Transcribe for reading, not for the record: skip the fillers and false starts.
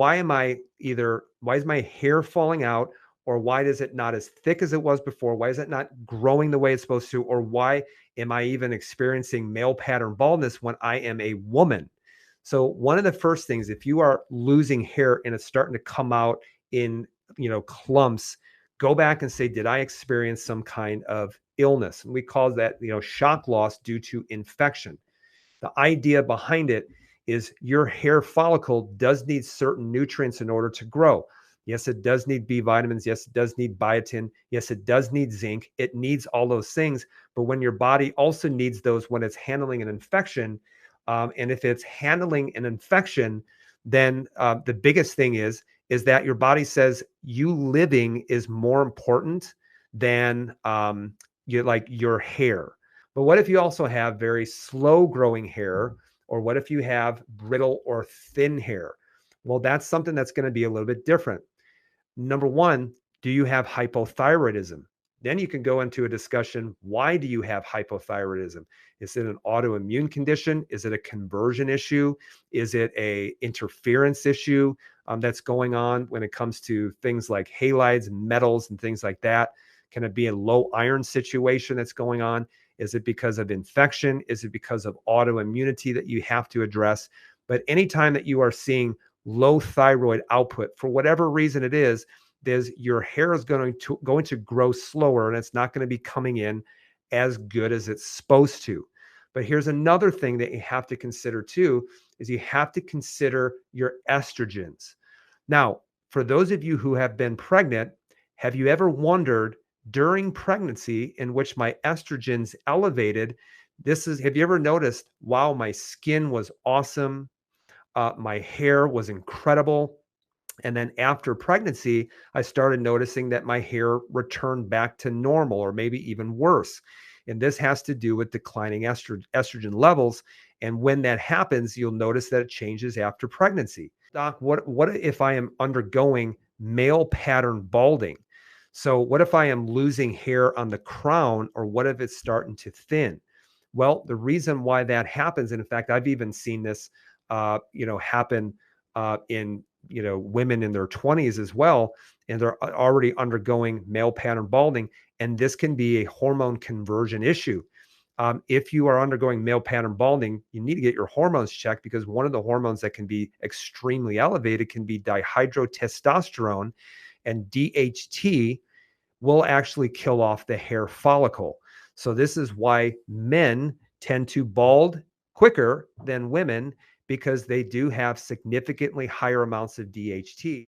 why is my hair falling out, or why is it not as thick as it was before? Why is it not growing the way it's supposed to? Or why am I even experiencing male pattern baldness when I am a woman? So one of the first things, if you are losing hair and it's starting to come out in, clumps, go back and say, did I experience some kind of illness? And we call that, shock loss due to infection. The idea behind it is your hair follicle does need certain nutrients in order to grow. Yes, it does need B vitamins. Yes, it does need biotin. Yes, it does need zinc. It needs all those things. But when your body also needs those when it's handling an infection, and if it's handling an infection, then the biggest thing is that your body says you living is more important than your hair. But what if you also have very slow growing hair, or what if you have brittle or thin hair? Well, that's something that's going to be a little bit different. Number one, do you have hypothyroidism? Then you can go into a discussion. Why do you have hypothyroidism? Is it an autoimmune condition? Is it a conversion issue? Is it a interference issue that's going on when it comes to things like halides, metals, and things like that? Can it be a low iron situation that's going on? Is it because of infection? Is it because of autoimmunity that you have to address? But anytime that you are seeing low thyroid output, for whatever reason it is, your hair is going to grow slower, and it's not going to be coming in as good as it's supposed to. But here's another thing that you have to consider too, is you have to consider your estrogens. Now, for those of you who have been pregnant, have you ever wondered during pregnancy in which my estrogens elevated? Have you ever noticed, wow, my skin was awesome, my hair was incredible. And then after pregnancy, I started noticing that my hair returned back to normal, or maybe even worse. And this has to do with declining estrogen levels. And when that happens, you'll notice that it changes after pregnancy. Doc, what if I am undergoing male pattern balding? So what if I am losing hair on the crown, or what if it's starting to thin? Well, the reason why that happens, and in fact, I've even seen this, happen in women in their 20s as well, and they're already undergoing male pattern balding, and this can be a hormone conversion issue. If you are undergoing male pattern balding, you need to get your hormones checked, because one of the hormones that can be extremely elevated can be dihydrotestosterone, and DHT will actually kill off the hair follicle. So this is why men tend to bald quicker than women, because they do have significantly higher amounts of DHT.